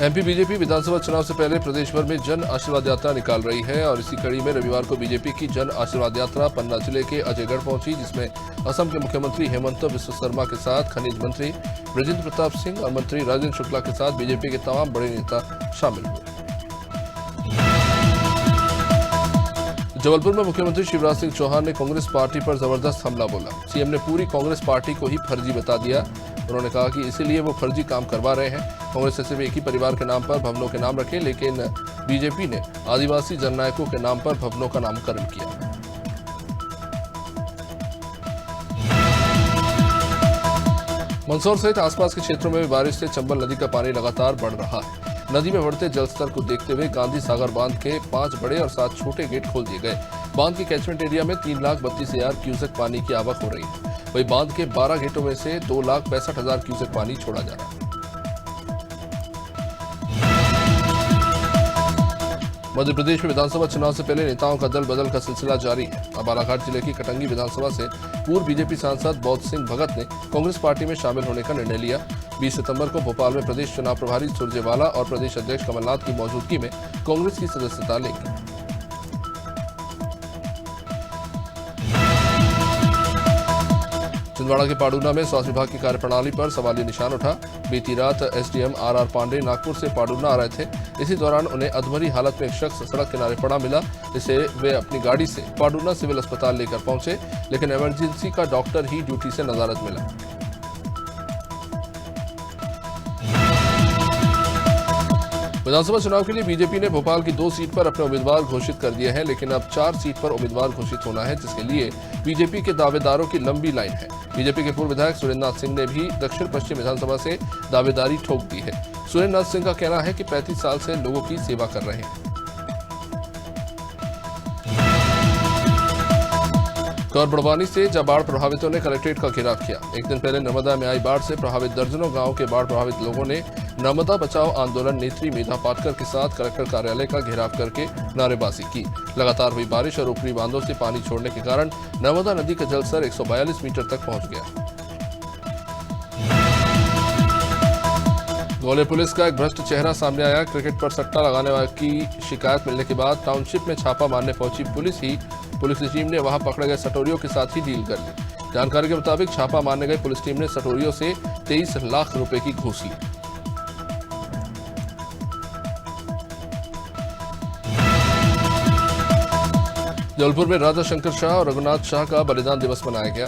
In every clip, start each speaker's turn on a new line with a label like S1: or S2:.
S1: MP BJP विधानसभा चुनाव से पहले प्रदेश भर में जन आशीर्वाद यात्रा निकाल रही है और इसी कड़ी में रविवार को बीजेपी की जन आशीर्वाद यात्रा पन्ना जिले के अजयगढ़ पहुंची, जिसमें असम के मुख्यमंत्री हेमंत बिस्व शर्मा के साथ खनिज मंत्री ब्रजेंद्र प्रताप सिंह और मंत्री राजेंद्र शुक्ला के साथ बीजेपी के तमाम बड़े नेता शामिल हुए। जबलपुर में मुख्यमंत्री शिवराज सिंह चौहान ने कांग्रेस पार्टी पर जबरदस्त हमला बोला। सीएम ने पूरी कांग्रेस पार्टी को ही फर्जी बता दिया। उन्होंने कहा कि इसीलिए वो फर्जी काम करवा रहे हैं। कांग्रेस ने सिर्फ एक ही परिवार के नाम पर भवनों के नाम रखे, लेकिन बीजेपी ने आदिवासी जननायकों के नाम पर भवनों का नामकरण किया। मंदसौर सहित आसपास के क्षेत्रों में भी बारिश से चंबल नदी का पानी लगातार बढ़ रहा है। नदी में बढ़ते जलस्तर को देखते हुए गांधी सागर बांध के 5 बड़े और 7 छोटे गेट खोल दिए गए। बांध के कैचमेंट एरिया में 3,32,000 क्यूसेक पानी की आवक हो रही है। वहीं बांध के 12 गेटों में से 2,65,000 क्यूसेक पानी छोड़ा जा रहा है। मध्य प्रदेश में विधानसभा चुनाव से पहले नेताओं का दल बदल का सिलसिला जारी है। अब बालाघाट जिले की कटंगी विधानसभा से पूर्व बीजेपी सांसद बौद्ध सिंह भगत ने कांग्रेस पार्टी में शामिल होने का निर्णय लिया। 20 सितंबर को भोपाल में प्रदेश चुनाव प्रभारी सुरजेवाला और प्रदेश अध्यक्ष कमलनाथ की मौजूदगी में कांग्रेस की सदस्यता लेंगे। छिंदवाड़ा के पाडूना में स्वास्थ्य विभाग की कार्यप्रणाली पर सवालिया निशान उठा। बीती रात एसडीएम आर पांडे नागपुर से पाडूना आ रहे थे। इसी दौरान उन्हें अधमरी हालत में एक शख्स सड़क किनारे पड़ा मिला, जिसे वे अपनी गाड़ी से पाडूना सिविल अस्पताल लेकर पहुंचे, लेकिन इमरजेंसी का डॉक्टर ही ड्यूटी से नजारत मिला। विधानसभा चुनाव के लिए बीजेपी ने भोपाल की 2 सीट पर अपने उम्मीदवार घोषित कर दिए हैं, लेकिन अब 4 सीट पर उम्मीदवार घोषित होना है, जिसके लिए बीजेपी के दावेदारों की लंबी लाइन है। बीजेपी के पूर्व विधायक सुरेंद्रनाथ सिंह ने भी दक्षिण पश्चिम विधानसभा से दावेदारी ठोक दी है। सुरेंद्रनाथ सिंह का कहना है कि 35 साल से लोगों की सेवा कर रहे हैं। और बड़वानी से जब बाढ़ प्रभावितों ने कलेक्ट्रेट का घेराव किया। एक दिन पहले नर्मदा में आई बाढ़ से प्रभावित दर्जनों गांवों के बाढ़ प्रभावित लोगों ने नर्मदा बचाओ आंदोलन नेत्री मेधा पाटकर के साथ कलेक्टर कार्यालय का घेराव करके नारेबाजी की। लगातार हुई बारिश और ऊपरी बांधों से पानी छोड़ने के कारण नर्मदा नदी का जलस्तर 142 मीटर तक पहुंच गया। ग्वालियर पुलिस का एक भ्रष्ट चेहरा सामने आया। क्रिकेट पर सट्टा लगाने वाले की शिकायत मिलने के बाद टाउनशिप में छापा मारने पहुंची पुलिस की टीम ने वहां पकड़े गए सटोरियों के साथ ही डील कर ली। जानकारी के मुताबिक छापा मारने गई पुलिस टीम ने सटोरियों से 23 लाख रुपए की घूस ली। जबलपुर में राजा शंकर शाह और रघुनाथ शाह का बलिदान दिवस मनाया गया।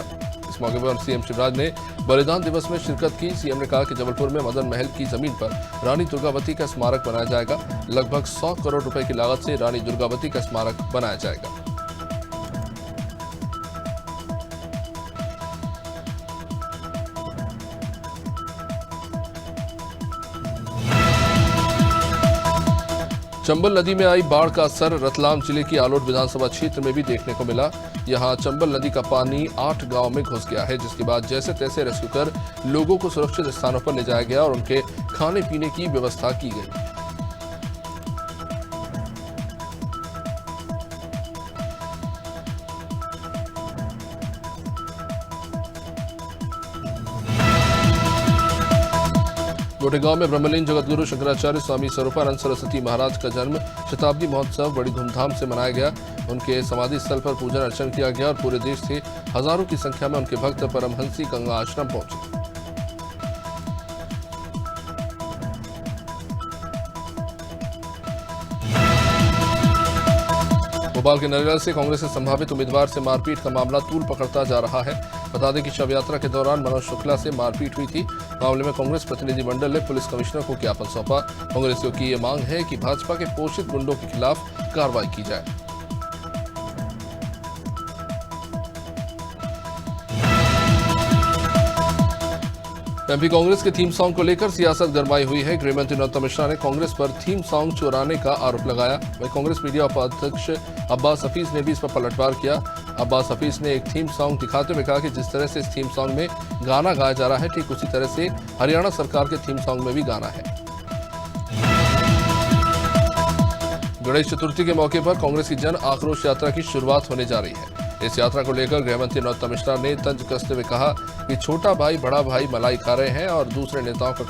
S1: इस मौके पर सीएम शिवराज ने बलिदान दिवस में शिरकत की। सीएम ने कहा कि जबलपुर में मदन महल की जमीन पर रानी दुर्गावती का स्मारक बनाया जाएगा। लगभग 100 करोड़ रुपए की लागत से रानी दुर्गावती का स्मारक बनाया जाएगा। चंबल नदी में आई बाढ़ का असर रतलाम जिले की आलोट विधानसभा क्षेत्र में भी देखने को मिला। यहां चंबल नदी का पानी 8 गांव में घुस गया है, जिसके बाद जैसे तैसे रेस्क्यू कर लोगों को सुरक्षित स्थानों पर ले जाया गया और उनके खाने पीने की व्यवस्था की गई। गोटेगांव में ब्रह्मलीन जगतगुरु शंकराचार्य स्वामी स्वरूपानंद सरस्वती महाराज का जन्म शताब्दी महोत्सव बड़ी धूमधाम से मनाया गया। उनके समाधि स्थल पर पूजन अर्चन किया गया और पूरे देश से हजारों की संख्या में उनके भक्त परमहंसी गंगा आश्रम पहुंचे। भोपाल के नरेला से कांग्रेस के संभावित उम्मीदवार से मारपीट का मामला तूल पकड़ता जा रहा है। बता दें कि शव यात्रा के दौरान मनोज शुक्ला से मारपीट हुई थी। मामले में कांग्रेस प्रतिनिधिमंडल ने पुलिस कमिश्नर को ज्ञापन सौंपा। कांग्रेसियों की यह मांग है कि भाजपा के पोषित गुंडों के खिलाफ कार्रवाई की जाए। एमपी कांग्रेस के थीम सॉन्ग को लेकर सियासत गरमाई हुई है। गृहमंत्री नरोत्तम मिश्रा ने कांग्रेस पर थीम सॉन्ग चुराने का आरोप लगाया। वहीं कांग्रेस मीडिया उपाध्यक्ष अब्बास हफीज ने भी इस पर पलटवार किया। अब्बास हफीज ने एक थीम सॉन्ग दिखाते हुए कहा कि जिस तरह से इस थीम सॉन्ग में गाना गाया जा रहा है, ठीक उसी तरह से हरियाणा सरकार के थीम सॉन्ग में भी गाना है। गणेश चतुर्थी के मौके पर कांग्रेस की जन आक्रोश यात्रा की शुरुआत होने जा रही है। इस यात्रा को लेकर गृहमंत्री नरोत्तम मिश्रा ने तंज कसते हुए कहा कि छोटा भाई बड़ा भाई मलाई खा रहे हैं और दूसरे नेताओं का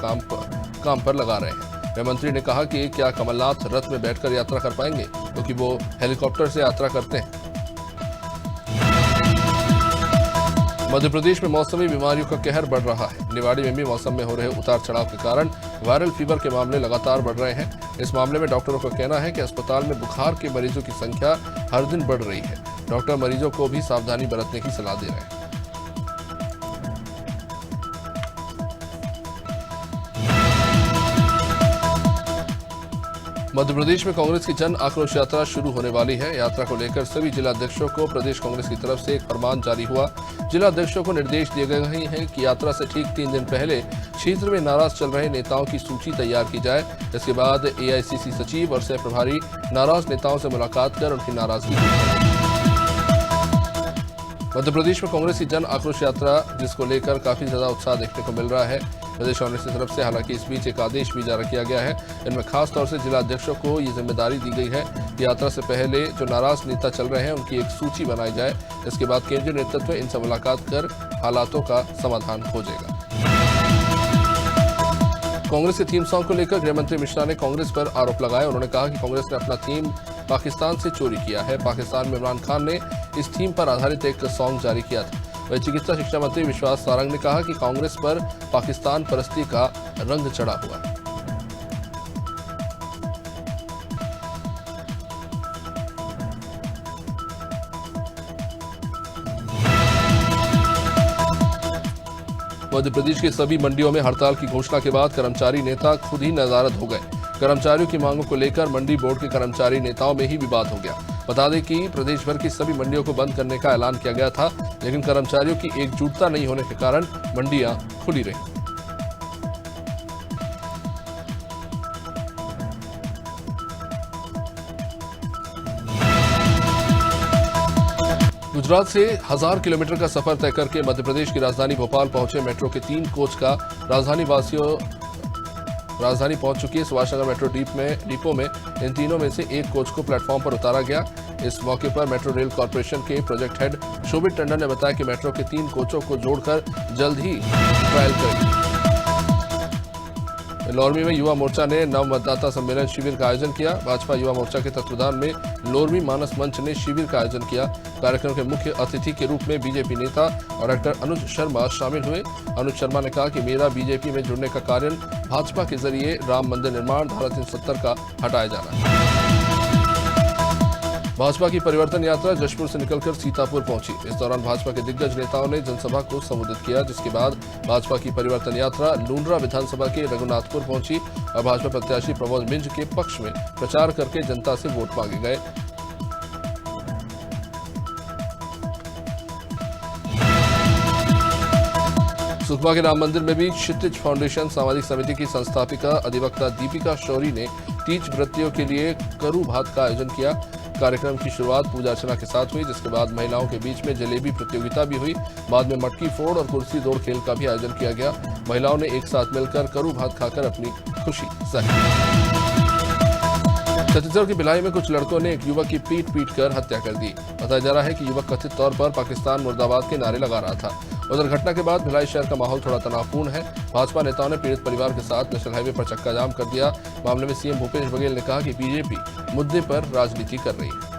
S1: काम पर लगा रहे हैं। गृह मंत्री ने कहा कि क्या कमलनाथ रथ में बैठकर यात्रा कर पाएंगे, क्योंकि वो हेलीकॉप्टर से यात्रा करते हैं। मध्य प्रदेश में मौसमी बीमारियों का कहर बढ़ रहा है। निवाड़ी में भी मौसम में हो रहे उतार चढ़ाव के कारण वायरल फीवर के मामले लगातार बढ़ रहे हैं। इस मामले में डॉक्टरों का कहना है कि अस्पताल में बुखार के मरीजों की संख्या हर दिन बढ़ रही है। डॉक्टर मरीजों को भी सावधानी बरतने की सलाह दे रहे हैं। मध्य प्रदेश में कांग्रेस की जन आक्रोश यात्रा शुरू होने वाली है। यात्रा को लेकर सभी जिलाध्यक्षों को प्रदेश कांग्रेस की तरफ से एक फरमान जारी हुआ। जिलाध्यक्षों को निर्देश दिए गए हैं कि यात्रा से ठीक 3 दिन पहले क्षेत्र में नाराज चल रहे नेताओं की सूची तैयार की जाए। इसके बाद एआईसीसी सचिव और सह प्रभारी नाराज नेताओं से मुलाकात कर उनकी नाराजगी दूर करेंगे। मध्य प्रदेश में कांग्रेस की जन आक्रोश यात्रा, जिसको लेकर काफी ज्यादा उत्साह देखने को मिल रहा है प्रदेश कांग्रेस की तरफ से। हालांकि इस बीच एक आदेश भी जारी किया गया है। इनमें खास तौर से जिला अध्यक्षों को ये जिम्मेदारी दी गई है कि यात्रा से पहले जो नाराज नेता चल रहे हैं उनकी एक सूची बनाई जाए। इसके बाद केंद्रीय नेतृत्व इनसे मुलाकात कर हालातों का समाधान खोजेगा। कांग्रेस के थीम सॉन्ग को लेकर गृह मंत्री मिश्रा ने कांग्रेस पर आरोप लगाया। उन्होंने कहा कि कांग्रेस ने अपना थीम पाकिस्तान से चोरी किया है। पाकिस्तान में इमरान खान ने इस थीम पर आधारित एक सॉन्ग जारी किया था। वही चिकित्सा शिक्षा मंत्री विश्वास सारंग ने कहा कि कांग्रेस पर पाकिस्तान परस्ती का रंग चढ़ा हुआ है। मध्य प्रदेश की सभी मंडियों में हड़ताल की घोषणा के बाद कर्मचारी नेता खुद ही नदारद हो गए। कर्मचारियों की मांगों को लेकर मंडी बोर्ड के कर्मचारी नेताओं में ही विवाद हो गया। बता दें कि प्रदेश भर की सभी मंडियों को बंद करने का ऐलान किया गया था, लेकिन कर्मचारियों की एकजुटता नहीं होने के कारण मंडियां खुली रहीं। गुजरात से 1000 किलोमीटर का सफर तय करके मध्य प्रदेश की राजधानी भोपाल पहुंचे मेट्रो के 3 कोच का राजधानी पहुंच चुकी है। सुभाष नगर मेट्रो डिपो में इन तीनों में से एक कोच को प्लेटफॉर्म पर उतारा गया। इस मौके पर मेट्रो रेल कॉर्पोरेशन के प्रोजेक्ट हेड शोभित टंडन ने बताया कि मेट्रो के 3 कोचों को जोड़कर जल्द ही ट्रायल करेगी। लोरमी में युवा मोर्चा ने नव मतदाता सम्मेलन शिविर का आयोजन किया। भाजपा युवा मोर्चा के तत्वाधान में लोरमी मानस मंच ने शिविर का आयोजन किया। कार्यक्रम के मुख्य अतिथि के रूप में बीजेपी नेता और एक्टर अनुज शर्मा शामिल हुए। अनुज शर्मा ने कहा कि मेरा बीजेपी में जुड़ने का कारण भाजपा के जरिए राम मंदिर निर्माण, धारा 370 का हटाया जाना है। भाजपा की परिवर्तन यात्रा जशपुर से निकलकर सीतापुर पहुंची। इस दौरान भाजपा के दिग्गज नेताओं ने जनसभा को संबोधित किया, जिसके बाद भाजपा की परिवर्तन यात्रा लूंड्रा विधानसभा के रघुनाथपुर पहुंची और भाजपा प्रत्याशी प्रमोद मिंज के पक्ष में प्रचार करके जनता से वोट मांगे गए। सुकमा के राम मंदिर में भी क्षितिज फाउंडेशन सामाजिक समिति की संस्थापिका अधिवक्ता दीपिका शौरी ने तीज व्रतियों के लिए करू भात का आयोजन किया। कार्यक्रम की शुरुआत पूजा अर्चना के साथ हुई, जिसके बाद महिलाओं के बीच में जलेबी प्रतियोगिता भी हुई। बाद में मटकी फोड़ और कुर्सी दौड़ खेल का भी आयोजन किया गया। महिलाओं ने एक साथ मिलकर करू भात खाकर अपनी खुशी जाहिर। छत्तीसगढ़ की भिलाई में कुछ लड़कों ने एक युवक की पीट कर हत्या कर दी। बताया जा रहा है कि युवक कथित तौर पर पाकिस्तान मुर्दाबाद के नारे लगा रहा था। उधर घटना के बाद भिलाई शहर का माहौल थोड़ा तनावपूर्ण है। भाजपा नेताओं ने पीड़ित परिवार के साथ नेशनल हाईवे पर चक्का जाम कर दिया। मामले में सीएम भूपेश बघेल ने कहा कि बीजेपी मुद्दे पर राजनीति कर रही है।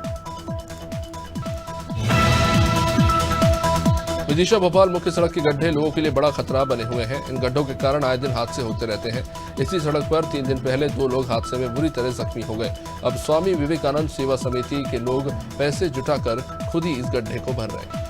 S1: विदिशा भोपाल मुख्य सड़क के गड्ढे लोगों के लिए बड़ा खतरा बने हुए हैं। इन गड्ढों के कारण आए दिन हादसे होते रहते हैं। इसी सड़क पर 3 दिन पहले 2 लोग हादसे में बुरी तरह जख्मी हो गए। अब स्वामी विवेकानंद सेवा समिति के लोग पैसे जुटाकर खुद ही इस गड्ढे को भर रहे हैं।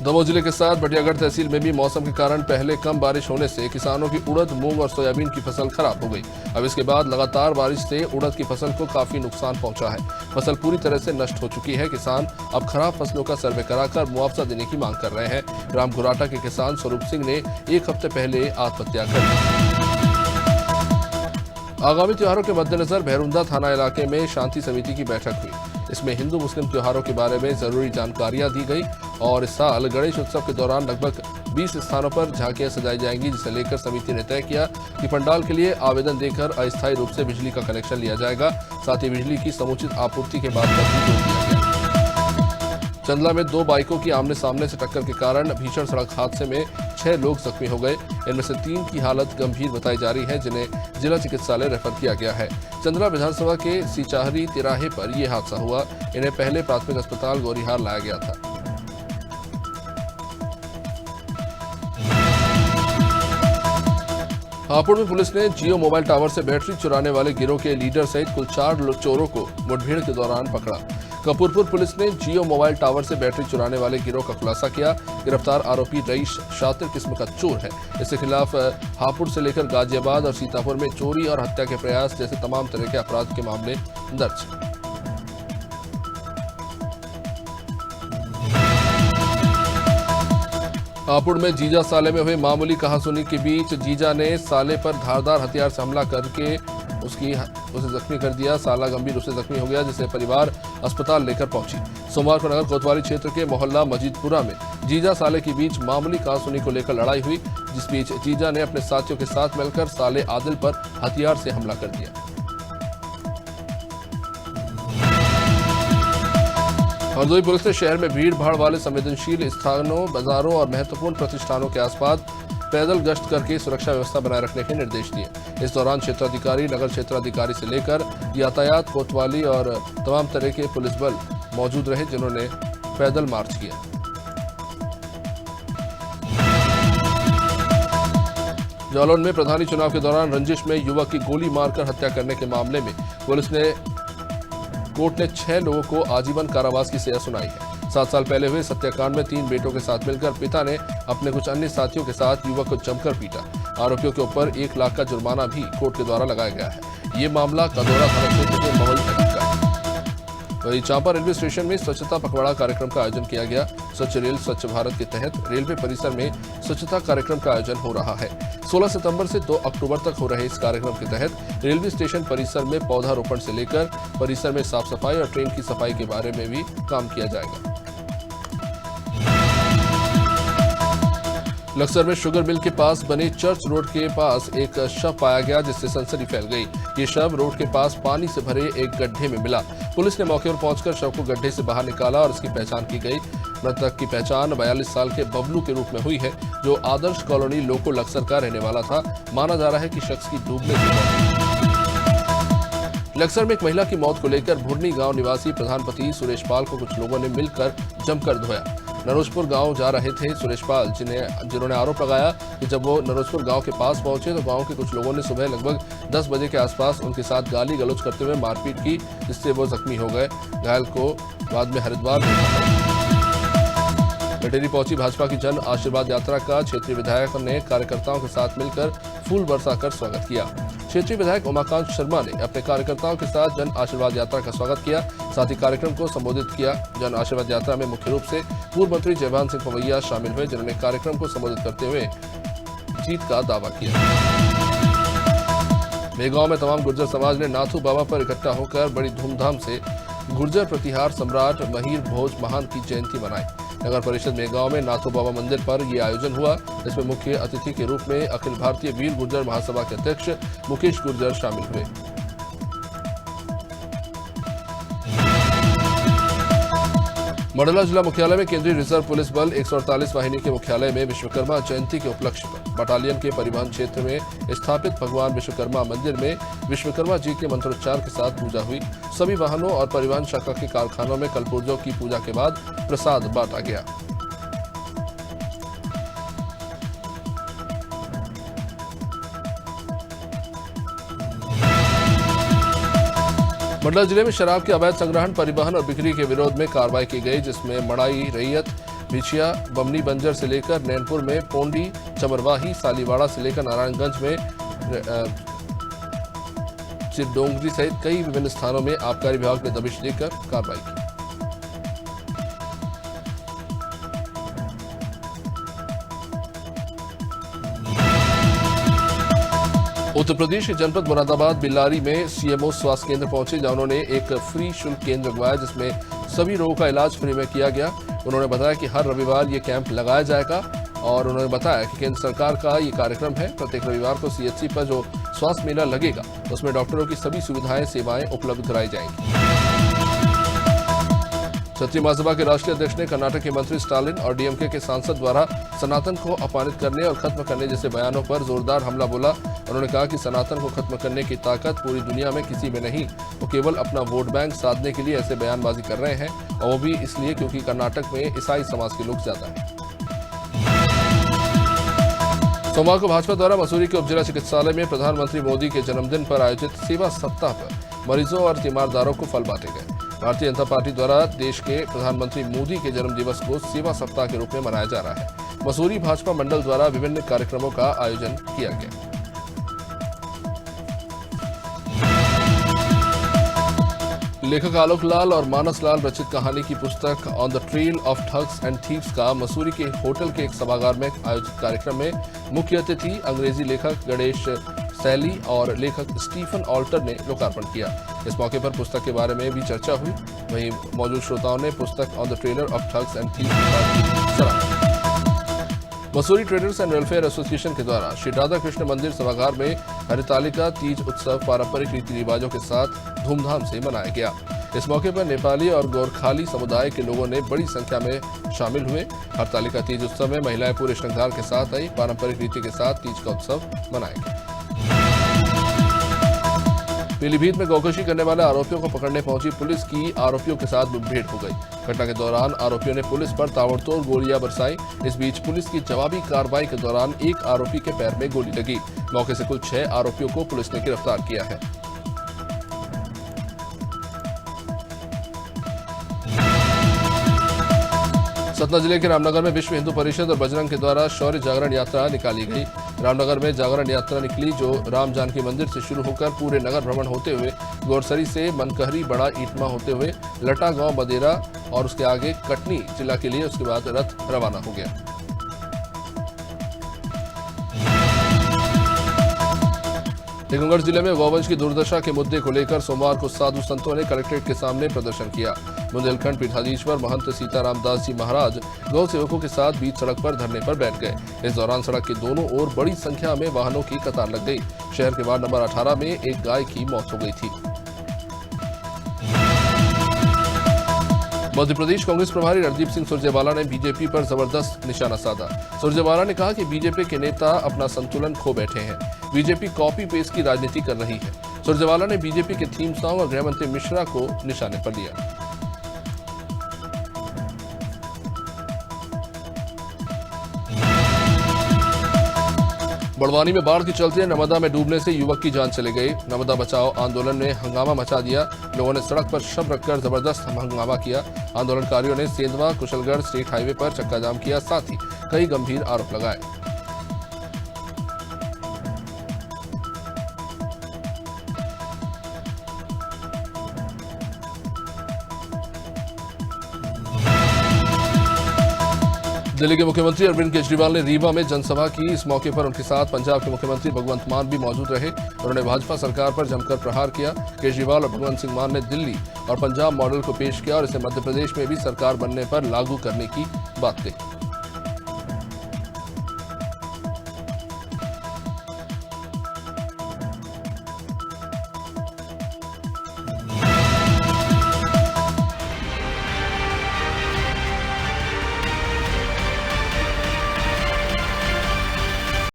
S1: दमोह जिले के साथ बटियागढ़ तहसील में भी मौसम के कारण पहले कम बारिश होने से किसानों की उड़द, मूंग और सोयाबीन की फसल खराब हो गई। अब इसके बाद लगातार बारिश से उड़द की फसल को काफी नुकसान पहुंचा है। फसल पूरी तरह से नष्ट हो चुकी है। किसान अब खराब फसलों का सर्वे कराकर मुआवजा देने की मांग कर रहे हैं। ग्राम घुराटा के किसान स्वरूप सिंह ने 1 हफ्ते पहले आत्महत्या कर ली। आगामी त्योहारों के मद्देनजर भैरुंदा थाना इलाके में शांति समिति की बैठक हुई। इसमें हिंदू मुस्लिम त्योहारों के बारे में जरूरी जानकारियां दी गई और इस साल गणेश उत्सव के दौरान लगभग 20 स्थानों पर झांकियां सजाई जाएंगी, जिसे लेकर समिति ने तय किया कि पंडाल के लिए आवेदन देकर अस्थायी रूप से बिजली का कनेक्शन लिया जाएगा। साथ ही बिजली की समुचित आपूर्ति के बाद जोर दिया गया। चंदला में 2 बाइकों की आमने सामने से टक्कर के कारण भीषण सड़क हादसे में 6 लोग जख्मी हो गए। इनमें से 3 की हालत गंभीर बताई जा रही है, जिन्हें जिला चिकित्सालय रेफर किया गया है। चंदला विधानसभा के सिचाहरी तिराहे पर यह हादसा हुआ। इन्हें पहले प्राथमिक अस्पताल गोरीहार लाया गया था। हापुड़ में पुलिस ने जियो मोबाइल टावर से बैटरी चुराने वाले गिरोह के लीडर सहित कुल 4 चोरों को मुठभेड़ के दौरान पकड़ा। कपूरपुर पुलिस ने जियो मोबाइल टावर से बैटरी चुराने वाले गिरोह का खुलासा किया। गिरफ्तार आरोपी रईस शातिर किस्म का चोर है। इसके खिलाफ हापुड़ से लेकर गाजियाबाद और सीतापुर में चोरी और हत्या के प्रयास जैसे तमाम तरह के अपराध के मामले दर्ज हैं। हापुड़ में जीजा साले में हुए मामूली कहासुनी के बीच जीजा ने साले पर धारदार हथियार से हमला करके उसे जख्मी कर दिया। साला गंभीर रूप से जख्मी हो गया, जिसे परिवार अस्पताल लेकर पहुंची। सोमवार को नगर कोतवाली क्षेत्र के मोहल्ला मजीदपुरा में जीजा साले के बीच मामूली कहासुनी को लेकर लड़ाई हुई, जिस बीच जीजा ने अपने साथियों के साथ मिलकर साले आदिल पर हथियार से हमला कर दिया। हरदोई पुलिस ने शहर में भीड़ भाड़ वाले संवेदनशील स्थानों, बाजारों और महत्वपूर्ण प्रतिष्ठानों के आसपास पैदल गश्त करके सुरक्षा व्यवस्था बनाए रखने के निर्देश दिए। इस दौरान क्षेत्राधिकारी, नगर क्षेत्राधिकारी से लेकर यातायात, कोतवाली और तमाम तरह के पुलिस बल मौजूद रहे, जिन्होंने पैदल मार्च किया। जालौन में प्रधानी चुनाव के दौरान रंजिश में युवक की गोली मारकर हत्या करने के मामले में पुलिस ने कोर्ट ने 6 लोगों को आजीवन कारावास की सजा सुनाई है। 7 साल पहले हुए हत्याकांड में 3 बेटों के साथ मिलकर पिता ने अपने कुछ अन्य साथियों के साथ युवक को जमकर पीटा। आरोपियों के ऊपर 1 लाख का जुर्माना भी कोर्ट के द्वारा लगाया गया है। ये मामला कदौरा थाना क्षेत्र के मवल तहसील का है। वहीं चांपा रेलवे स्टेशन में स्वच्छता पखवाड़ा कार्यक्रम का आयोजन किया गया। स्वच्छ रेल स्वच्छ भारत के तहत रेलवे परिसर में स्वच्छता कार्यक्रम का आयोजन हो रहा है। 16 सितंबर से 2 अक्टूबर तक हो रहे इस कार्यक्रम के तहत रेलवे स्टेशन परिसर में पौधारोपण से लेकर परिसर में साफ सफाई और ट्रेन की सफाई के बारे में भी काम किया जाएगा। लक्सर में शुगर मिल के पास बने चर्च रोड के पास एक शव पाया गया, जिससे सनसनी फैल गई। ये शव रोड के पास पानी से भरे एक गड्ढे में मिला। पुलिस ने मौके पर पहुंचकर शव को गड्ढे से बाहर निकाला और इसकी पहचान की गई। मृतक की पहचान 42 साल के बबलू के रूप में हुई है, जो आदर्श कॉलोनी लोको लक्सर का रहने वाला था। माना जा रहा है कि शख्स की डूबने से मौत। लक्सर में एक महिला की मौत को लेकर भुरनी गांव निवासी प्रधानपति सुरेश पाल को कुछ लोगों ने मिलकर जमकर धोया। नरोजपुर गांव जा रहे थे सुरेश पाल, जिन्होंने आरोप लगाया कि जब वो नरोजपुर गांव के पास पहुंचे तो गांव के कुछ लोगों ने सुबह लगभग 10 बजे के आसपास उनके साथ गाली गलौज करते हुए मारपीट की, जिससे वो जख्मी हो गए। घायल को बाद में हरिद्वार लटेरी पहुंची भाजपा की जन आशीर्वाद यात्रा का क्षेत्रीय विधायक ने कार्यकर्ताओं के साथ मिलकर फूल बरसाकर स्वागत किया। क्षेत्रीय विधायक उमाकांत शर्मा ने अपने कार्यकर्ताओं के साथ जन आशीर्वाद यात्रा का स्वागत किया, साथ ही कार्यक्रम को संबोधित किया। जन आशीर्वाद यात्रा में मुख्य रूप से पूर्व मंत्री जयभान सिंह पवैया शामिल हुए, जिन्होंने कार्यक्रम को संबोधित करते हुए जीत का दावा किया। मेगांव में तमाम गुर्जर समाज ने नाथू बाबा पर इकट्ठा होकर बड़ी धूमधाम से गुर्जर प्रतिहार सम्राट महीर भोज महान की जयंती मनाई। नगर परिषद मेगांव में नाथू बाबा मंदिर पर यह आयोजन हुआ। इसमें मुख्य अतिथि के रूप में अखिल भारतीय वीर गुर्जर महासभा के अध्यक्ष मुकेश गुर्जर शामिल हुए। मंडला जिला मुख्यालय में केंद्रीय रिजर्व पुलिस बल 148 वाहिनी के मुख्यालय में विश्वकर्मा जयंती के उपलक्ष्य पर बटालियन के परिवहन क्षेत्र में स्थापित भगवान विश्वकर्मा मंदिर में विश्वकर्मा जी के मंत्रोच्चार के साथ पूजा हुई। सभी वाहनों और परिवहन शाखा के कारखानों में कलपुर्जों की पूजा के बाद प्रसाद बांटा गया। मंडला जिले में शराब के अवैध संग्रहण, परिवहन और बिक्री के विरोध में कार्रवाई की गई, जिसमें मड़ाई, रैयत, बिछिया, बमनी बंजर से लेकर नैनपुर में, पोंडी, चमरवाही, सालीवाड़ा से लेकर नारायणगंज में, चिरडोंगरी सहित कई विभिन्न स्थानों में आबकारी विभाग ने दबिश देकर कार्रवाई की। उत्तर प्रदेश के जनपद मुरादाबाद बिल्लारी में सीएमओ स्वास्थ्य केंद्र पहुंचे, जहां उन्होंने एक फ्री शुल्क केंद्र लगवाया, जिसमें सभी रोगों का इलाज फ्री में किया गया। उन्होंने बताया कि हर रविवार ये कैंप लगाया जाएगा और उन्होंने बताया कि केंद्र सरकार का ये कार्यक्रम है। प्रत्येक रविवार को सीएचसी पर जो स्वास्थ्य मेला लगेगा, उसमें डॉक्टरों की सभी सुविधाएं, सेवाएं उपलब्ध कराई जाएंगी। क्षत्रिय महासभा के राष्ट्रीय अध्यक्ष ने कर्नाटक के मंत्री स्टालिन और डीएमके के सांसद द्वारा सनातन को अपमानित करने और खत्म करने जैसे बयानों पर जोरदार हमला बोला। उन्होंने कहा कि सनातन को खत्म करने की ताकत पूरी दुनिया में किसी में नहीं, वो केवल अपना वोट बैंक साधने के लिए ऐसे बयानबाजी कर रहे हैं, और वो भी इसलिए क्योंकि कर्नाटक में ईसाई समाज के लोग ज्यादा हैं। सोमवार को भाजपा द्वारा मसूरी के उपजिला चिकित्सालय में प्रधानमंत्री मोदी के जन्मदिन पर आयोजित सेवा सप्ताह पर मरीजों और तीमारदारों को फल बांटे गए। भारतीय जनता पार्टी द्वारा देश के प्रधानमंत्री मोदी के जन्मदिवस को सेवा सप्ताह के रूप में मनाया जा रहा है। मसूरी भाजपा मंडल द्वारा विभिन्न कार्यक्रमों का आयोजन किया गया। लेखक आलोक लाल और मानस लाल रचित कहानी की पुस्तक on the trail of thugs and thieves का मसूरी के होटल के एक सभागार में आयोजित कार्यक्रम में मुख्य अतिथि अंग्रेजी लेखक गणेश सैली और लेखक स्टीफन ऑल्टर ने लोकार्पण किया। इस मौके पर पुस्तक के बारे में भी चर्चा हुई। वहीं मौजूद श्रोताओं ने पुस्तक on the trailer of thugs and thieves की सराहना। Mussoorie traders and welfare association के द्वारा श्री राधा कृष्ण मंदिर सभागार में हरितालिका तीज उत्सव पारंपरिक रीति रिवाजों के साथ धूमधाम से मनाया गया। इस मौके पर नेपाली और गोरखाली समुदाय के लोगों ने बड़ी संख्या में शामिल हुए। हरितालिका तीज उत्सव में महिलाएं पूरे श्रृंगार के साथ आई। पारंपरिक रीति के साथ तीज का उत्सव मनाया गया। पीलीभीत में गौकशी करने वाले आरोपियों को पकड़ने पहुंची पुलिस की आरोपियों के साथ मुठभेड़ हो गई। घटना के दौरान आरोपियों ने पुलिस पर ताबड़तोड़ गोलियां बरसाई। इस बीच पुलिस की जवाबी कार्रवाई के दौरान एक आरोपी के पैर में गोली लगी। मौके से कुल 6 आरोपियों को पुलिस ने गिरफ्तार किया है। सतना जिले के रामनगर में विश्व हिंदू परिषद और बजरंग के द्वारा शौर्य जागरण यात्रा निकाली गई। रामनगर में जागरण यात्रा निकली जो राम जानकी मंदिर से शुरू होकर पूरे नगर भ्रमण होते हुए गोरसरी से मनकहरी बड़ा ईटमा होते हुए लटा गांव बदेरा और उसके आगे कटनी जिला के लिए उसके बाद रथ रवाना हो गया। टीकमगढ़ जिले में गौवंश की दुर्दशा के मुद्दे को लेकर सोमवार को साधु संतों ने कलेक्ट्रेट के सामने प्रदर्शन किया। बुंदेलखंड पीठाधीश्वर महंत सीताराम दास जी महाराज गौ सेवकों के साथ बीच सड़क पर धरने पर बैठ गए। इस दौरान सड़क के दोनों ओर बड़ी संख्या में वाहनों की कतार लग गई। शहर के वार्ड नंबर 18 में एक गाय की मौत हो गई थी। मध्य प्रदेश कांग्रेस प्रभारी रणदीप सिंह सुरजेवाला ने बीजेपी पर जबरदस्त निशाना साधा। सुरजेवाला ने कहा कि बीजेपी के नेता अपना संतुलन खो बैठे हैं। बीजेपी कॉपी पेस्ट की राजनीति कर रही है। सुरजेवाला ने बीजेपी के थीम सॉन्ग और गृहमंत्री मिश्रा को निशाने पर लिया। बड़वानी में बाढ़ के चलते नर्मदा में डूबने से युवक की जान चली गई। नर्मदा बचाओ आंदोलन ने हंगामा मचा दिया। लोगों ने सड़क पर शव रखकर जबरदस्त हंगामा किया। आंदोलनकारियों ने सेंधवा कुशलगढ़ स्टेट हाईवे पर चक्का जाम किया, साथ ही कई गंभीर आरोप लगाए। दिल्ली के मुख्यमंत्री अरविंद केजरीवाल ने रीवा में जनसभा की। इस मौके पर उनके साथ पंजाब के मुख्यमंत्री भगवंत मान भी मौजूद रहे। उन्होंने भाजपा सरकार पर जमकर प्रहार किया। केजरीवाल और भगवंत सिंह मान ने दिल्ली और पंजाब मॉडल को पेश किया और इसे मध्य प्रदेश में भी सरकार बनने पर लागू करने की बात कही।